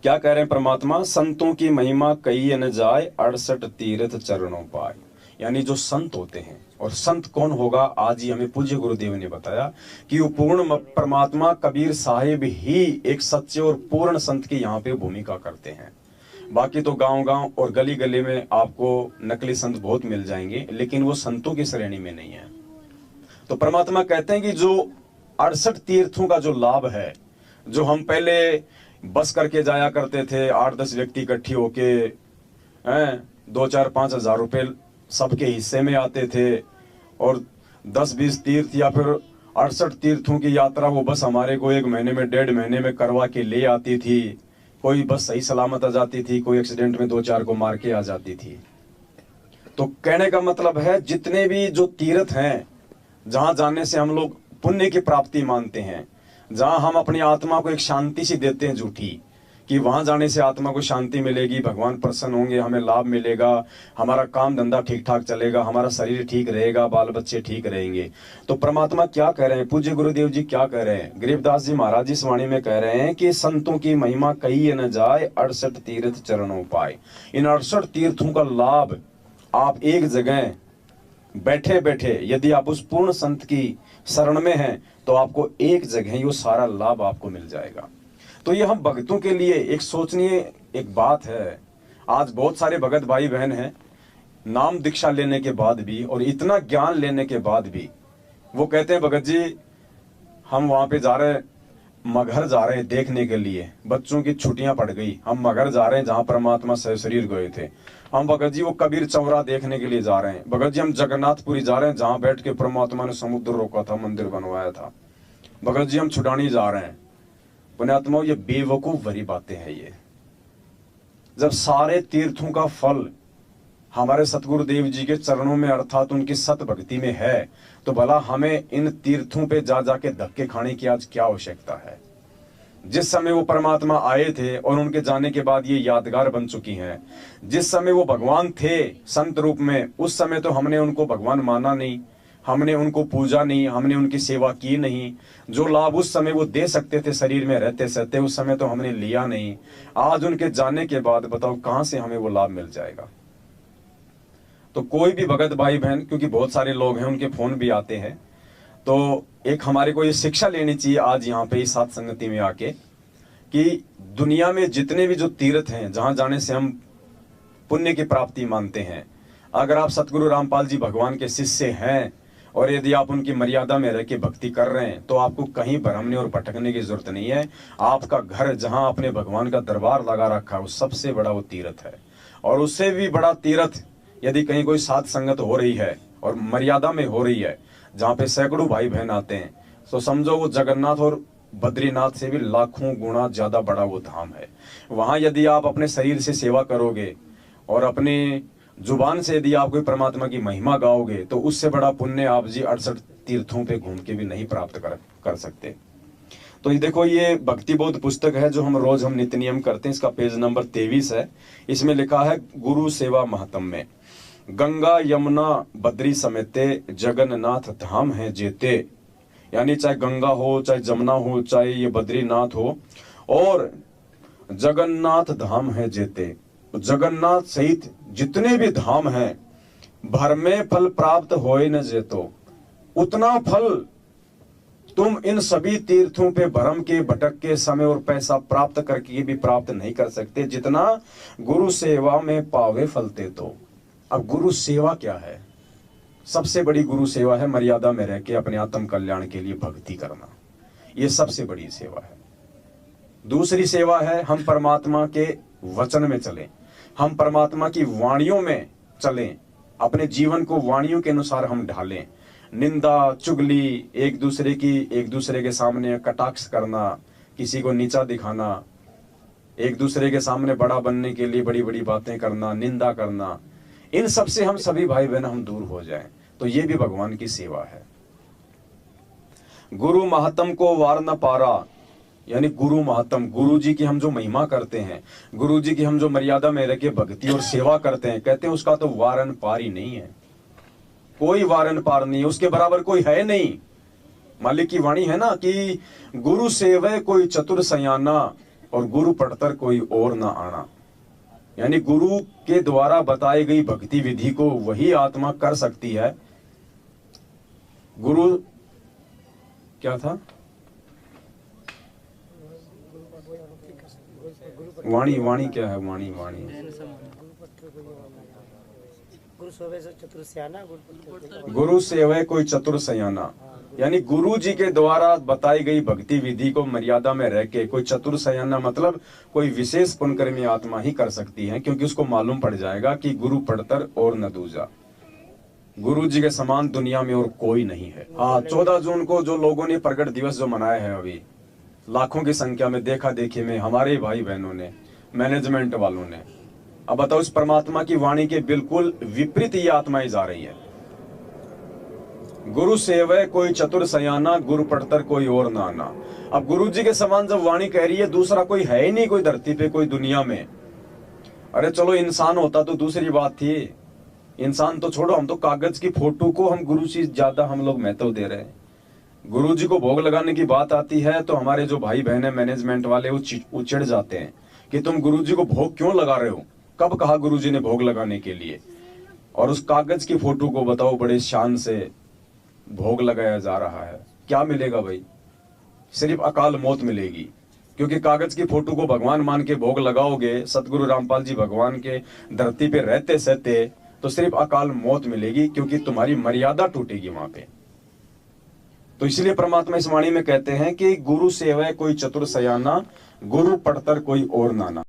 क्या कह रहे हैं परमात्मा, संतों की महिमा कही न जाए, 68 तीर्थ चरणों पाए। यानी जो संत होते हैं, और संत कौन होगा आज ही हमें पूज्य गुरुदेव ने बताया कि वो पूर्ण परमात्मा कबीर साहिब ही एक सच्चे और पूर्ण संत की यहाँ पे भूमिका करते हैं। बाकी तो गांव गांव और गली गली में आपको नकली संत बहुत मिल जाएंगे, लेकिन वो संतों की श्रेणी में नहीं है। तो परमात्मा कहते हैं कि जो 68 तीर्थों का जो लाभ है, जो हम पहले बस करके जाया करते थे, 8-10 व्यक्ति इकट्ठी होके 2-4-5 हज़ार रुपए सबके हिस्से में आते थे, और 10-20 तीर्थ या फिर 68 तीर्थों की यात्रा वो बस हमारे को 1 महीने में 1.5 महीने में करवा के ले आती थी। कोई बस सही सलामत आ जाती थी, कोई एक्सीडेंट में 2-4 को मार के आ जाती थी। तो कहने का मतलब है जितने भी जो तीर्थ हैं, जहां जाने से हम लोग पुण्य की प्राप्ति मानते हैं, जहां हम अपनी आत्मा को एक शांति सी देते हैं झूठी, कि वहां जाने से आत्मा को शांति मिलेगी, भगवान प्रसन्न होंगे, हमें लाभ मिलेगा, हमारा काम धंधा ठीक ठाक चलेगा, हमारा शरीर ठीक रहेगा, बाल बच्चे ठीक रहेंगे। तो परमात्मा क्या कह रहे हैं, पूज्य गुरुदेव जी क्या कह रहे हैं, गरीबदास जी महाराज इस वाणी में कह रहे हैं कि संतों की महिमा कही न जाए, 68 तीर्थ चरणों पाए। इन 68 तीर्थों का लाभ आप एक जगह बैठे बैठे, यदि आप उस पूर्ण संत की शरण में हैं, तो आपको एक जगह ही वो सारा लाभ आपको मिल जाएगा। तो ये हम भक्तों के लिए एक सोचनीय एक बात है। आज बहुत सारे भगत भाई बहन हैं, नाम दीक्षा लेने के बाद भी और इतना ज्ञान लेने के बाद भी वो कहते हैं भगत जी हम वहां पे जा रहे हैं, मगहर जा रहे हैं देखने के लिए, बच्चों की छुट्टियां पड़ गई, हम मगहर जा रहे हैं जहां परमात्मा सहशरीर गए थे। हम भगत जी वो कबीर चौरा देखने के लिए जा रहे हैं। भगत जी हम जगन्नाथपुरी जा रहे हैं जहां बैठ के परमात्मा ने समुद्र रोका था, मंदिर बनवाया था। भगत जी हम छुड़ानी जा रहे हैं। पुण्यात्मा, ये बेवकूफ भरी बातें हैं। ये जब सारे तीर्थों का फल हमारे सतगुरुदेव जी के चरणों में अर्थात उनकी सत भक्ति में है, तो भला हमें इन तीर्थों पे जा जाके धक्के खाने की आज क्या आवश्यकता है। जिस समय वो परमात्मा आए थे और उनके जाने के बाद ये यादगार बन चुकी हैं। जिस समय वो भगवान थे संत रूप में, उस समय तो हमने उनको भगवान माना नहीं, हमने उनको पूजा नहीं, हमने उनकी सेवा की नहीं। जो लाभ उस समय वो दे सकते थे शरीर में रहते सहते, उस समय तो हमने लिया नहीं। आज उनके जाने के बाद बताओ कहां से हमें वो लाभ मिल जाएगा। तो कोई भी भगत भाई बहन, क्योंकि बहुत सारे लोग हैं, उनके फोन भी आते हैं, तो एक हमारे को ये शिक्षा लेनी चाहिए आज यहाँ पे इस साथ संगति में आके, कि दुनिया में जितने भी जो तीर्थ हैं जहां जाने से हम पुण्य की प्राप्ति मानते हैं, अगर आप सतगुरु रामपाल जी भगवान के शिष्य हैं और यदि आप उनकी मर्यादा में रह के भक्ति कर रहे हैं, तो आपको कहीं भरमने और भटकने की जरूरत नहीं है। आपका घर जहां अपने भगवान का दरबार लगा रखा है, वो सबसे बड़ा वो तीर्थ है। और उससे भी बड़ा तीर्थ यदि कहीं कोई साध संगत हो रही है और मर्यादा में हो रही है, जहाँ पे सैकड़ों भाई बहन आते हैं, तो समझो वो जगन्नाथ और बद्रीनाथ से भी लाखों गुना ज्यादा बड़ा वो धाम है। वहां यदि आप अपने शरीर से सेवा करोगे और अपने जुबान से यदि आप कोई परमात्मा की महिमा गाओगे, तो उससे बड़ा पुण्य आप जी 68 तीर्थों पे घूम के भी नहीं प्राप्त कर सकते। तो ये देखो, ये भक्ति बोध पुस्तक है जो हम नित्य नियम करते हैं। इसका पेज नंबर 23 है। इसमें लिखा है गुरु सेवा महत्म में, गंगा यमुना बद्री समेते, जगन्नाथ धाम है जेते। यानी चाहे गंगा हो, चाहे जमुना हो, चाहे ये बद्रीनाथ हो, और जगन्नाथ धाम है जेते। जगन्नाथ सहित जितने भी धाम हैं, भर में फल प्राप्त होए न जेतो। उतना फल तुम इन सभी तीर्थों पे भरम के भटक के समय और पैसा प्राप्त करके भी प्राप्त नहीं कर सकते, जितना गुरु सेवा में पावे फलते। तो अब गुरु सेवा क्या है? सबसे बड़ी गुरु सेवा है मर्यादा में रह के अपने आत्म कल्याण के लिए भक्ति करना। ये सबसे बड़ी सेवा है। दूसरी सेवा है हम परमात्मा के वचन में चलें, हम परमात्मा की वाणियों में चलें, अपने जीवन को वाणियों के अनुसार हम ढालें। निंदा चुगली, एक दूसरे के सामने कटाक्ष करना, किसी को नीचा दिखाना, एक दूसरे के सामने बड़ा बनने के लिए बड़ी बड़ी बातें करना, निंदा करना, इन सब से हम सभी भाई बहन हम दूर हो जाएं। तो ये भी भगवान की सेवा है। गुरु महत्म को वार न पारा, यानी गुरु महत्म, गुरु जी की हम जो महिमा करते हैं, गुरु जी की हम जो मर्यादा में रह के भक्ति और सेवा करते हैं, कहते हैं उसका तो वारन पार ही नहीं है। कोई वारन पार नहीं है, उसके बराबर कोई है नहीं। मालिक की वाणी है ना कि गुरु सेवे कोई चतुर सयाना, और गुरु पढ़तर कोई और ना आना। यानी गुरु के द्वारा बताई गई भक्ति विधि को वही आत्मा कर सकती है। गुरु क्या था? वाणी, वाणी क्या है? वाणी, वाणी गुरु सेवय कोई चतुर सयाना। यानी गुरु जी के द्वारा बताई गई भक्ति विधि को मर्यादा में रह के कोई चतुर सयाना मतलब कोई विशेष पुण्यकर्मी आत्मा ही कर सकती है, क्योंकि उसको मालूम पड़ जाएगा कि गुरु पढ़तर और न दूजा, गुरु जी के समान दुनिया में और कोई नहीं है। हाँ, 14 जून को जो लोगों ने प्रगट दिवस जो मनाया है, अभी लाखों की संख्या में देखा देखी में हमारे भाई बहनों ने, मैनेजमेंट वालों ने, अब बताओ इस परमात्मा की वाणी के बिल्कुल विपरीत ये आत्माएं जा रही है। गुरु सेवय कोई चतुर सयाना, गुरु पढ़तर कोई और ना आना। अब गुरु जी के समान जब वाणी कह रही है, दूसरा कोई है ही नहीं कोई धरती पे, कोई दुनिया में। अरे चलो इंसान होता तो दूसरी बात थी, इंसान तो छोड़ो, हम तो कागज की फोटो को हम गुरु से ज्यादा हम लोग महत्व दे रहे हैं। गुरु जी को भोग लगाने की बात आती है तो हमारे जो भाई बहन है मैनेजमेंट वाले वो चिढ़ जाते हैं कि तुम गुरु जी को भोग क्यों लगा रहे हो, कब कहा गुरु जी ने भोग लगाने के लिए। और उस कागज की फोटो को बताओ बड़े शान से भोग लगाया जा रहा है। क्या मिलेगा भाई? सिर्फ अकाल मौत मिलेगी, क्योंकि कागज की फोटो को भगवान मान के भोग लगाओगे, सतगुरु रामपाल जी भगवान के धरती पे रहते सहते, तो सिर्फ अकाल मौत मिलेगी, क्योंकि तुम्हारी मर्यादा टूटेगी वहां पे। तो इसलिए परमात्मा इस वाणी में कहते हैं कि गुरु सेवय कोई चतुर सयाना, गुरु पढ़तर कोई और नाना।